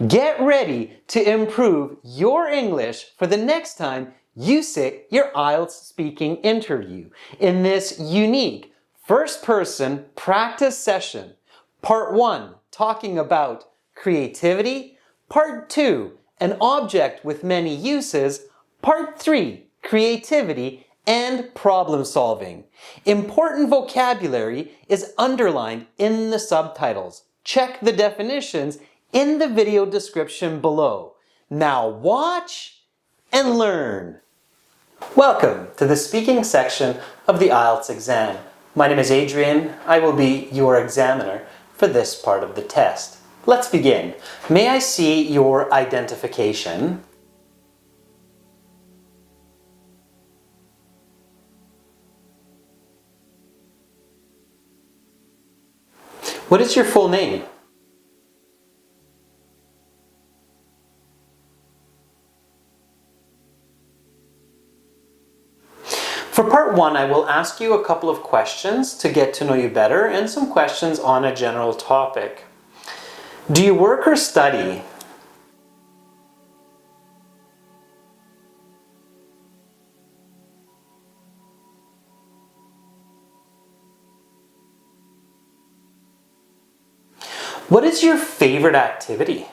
Get ready to improve your English for the next time you sit your IELTS speaking interview in this unique first-person practice session. Part 1, talking about creativity. Part 2, an object with many uses. Part 3, creativity and problem solving. Important vocabulary is underlined in the subtitles. Check the definitions in the video description below. Now watch and learn. Welcome to the speaking section of the IELTS exam. My name is Adrian. I will be your examiner for this part of the test. Let's begin. May I see your identification? What is your full name? For part 1, I will ask you a couple of questions to get to know you better and some questions on a general topic. Do you work or study? What is your favorite activity?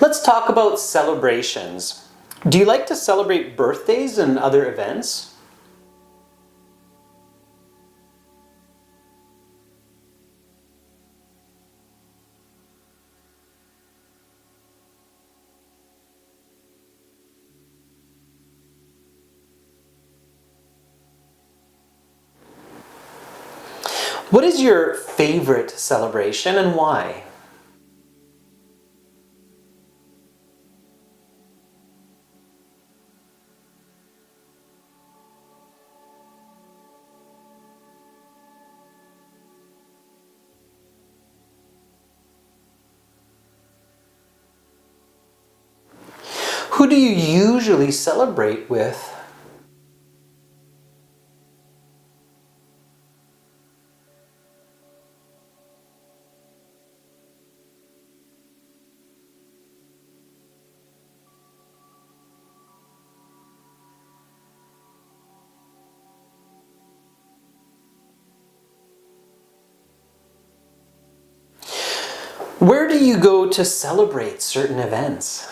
Let's talk about celebrations. Do you like to celebrate birthdays and other events? What is your favorite celebration and why? Who do you usually celebrate with? Where do you go to celebrate certain events?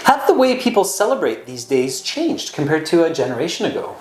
Have the way people celebrate these days changed compared to a generation ago?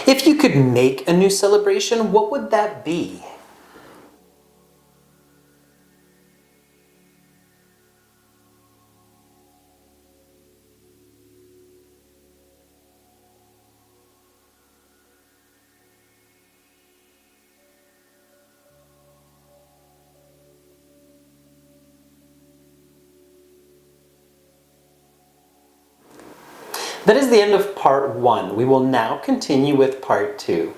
If you could make a new celebration, what would that be? That is the end of part 1. We will now continue with part 2.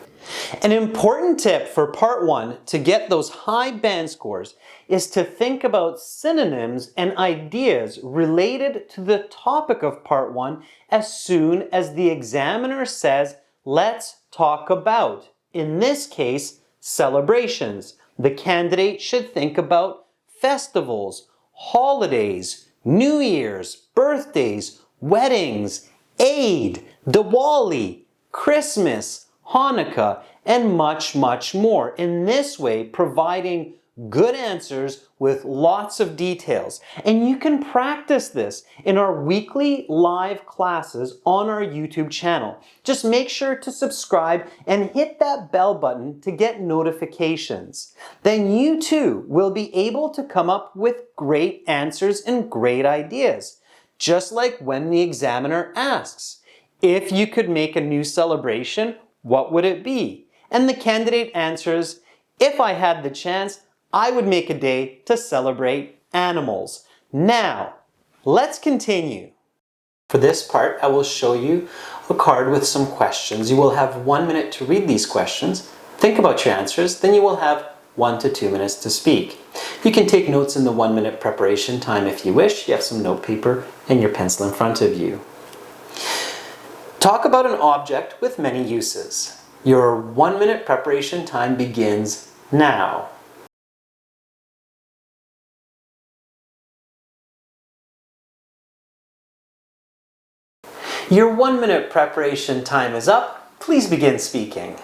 An important tip for part 1 to get those high band scores is to think about synonyms and ideas related to the topic of part 1 as soon as the examiner says, let's talk about. In this case, celebrations. The candidate should think about festivals, holidays, New Year's, birthdays, weddings, Eid, Diwali, Christmas, Hanukkah, and much, much more. In this way, providing good answers with lots of details. And you can practice this in our weekly live classes on our YouTube channel. Just make sure to subscribe and hit that bell button to get notifications. Then you too will be able to come up with great answers and great ideas. Just like when the examiner asks, if you could make a new celebration, what would it be? And the candidate answers, if I had the chance, I would make a day to celebrate animals. Now, let's continue. For this part, I will show you a card with some questions. You will have 1 minute to read these questions, think about your answers, then you will have 1 to 2 minutes to speak. You can take notes in the 1 minute preparation time if you wish. You have some note paper and your pencil in front of you. Talk about an object with many uses. Your 1 minute preparation time begins now. Your 1 minute preparation time is up. Please begin speaking.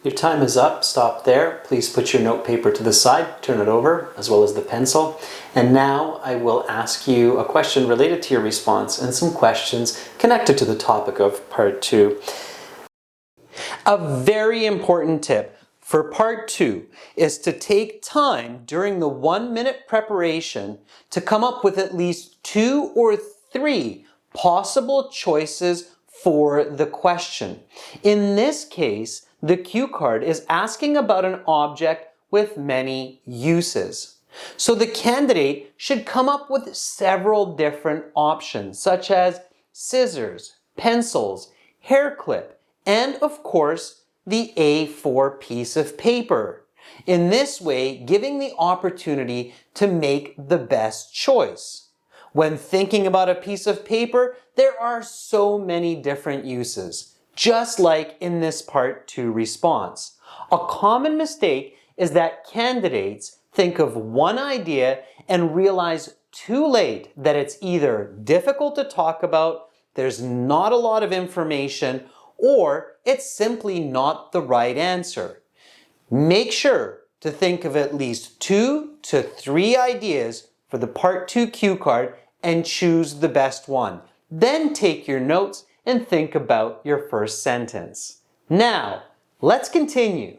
Your time is up. Stop there. Please put your note paper to the side, turn it over, as well as the pencil. And now I will ask you a question related to your response and some questions connected to the topic of part 2. A very important tip for part 2 is to take time during the 1 minute preparation to come up with at least 2 or 3 possible choices for the question. In this case, the cue card is asking about an object with many uses. So the candidate should come up with several different options, such as scissors, pencils, hair clip, and of course, the A4 piece of paper. In this way, giving the opportunity to make the best choice. When thinking about a piece of paper, there are so many different uses, just like in this part 2 response. A common mistake is that candidates think of one idea and realize too late that it's either difficult to talk about, there's not a lot of information, or it's simply not the right answer. Make sure to think of at least 2 to 3 ideas for the part 2 cue card and choose the best one. Then take your notes and think about your first sentence. Now, let's continue.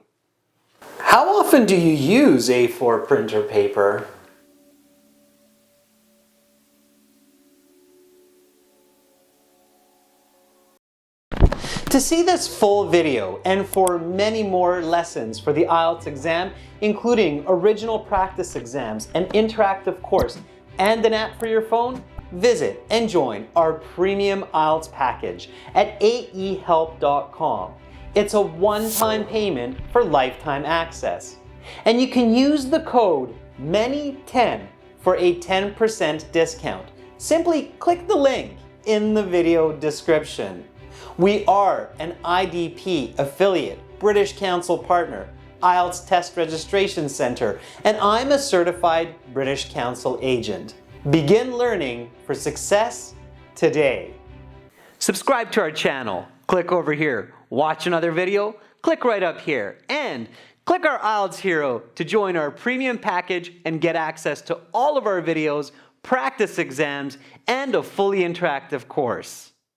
How often do you use A4 printer paper? To see this full video and for many more lessons for the IELTS exam, including original practice exams, an interactive course, and an app for your phone, visit and join our premium IELTS package at aehelp.com. It's a one-time payment for lifetime access. And you can use the code MANY10 for a 10% discount. Simply click the link in the video description. We are an IDP affiliate, British Council partner, IELTS Test Registration Center, and I'm a certified British Council agent. Begin learning for success today. Subscribe to our channel. Click over here. Watch another video. Click right up here. And click our IELTS Hero to join our premium package and get access to all of our videos, practice exams, and a fully interactive course.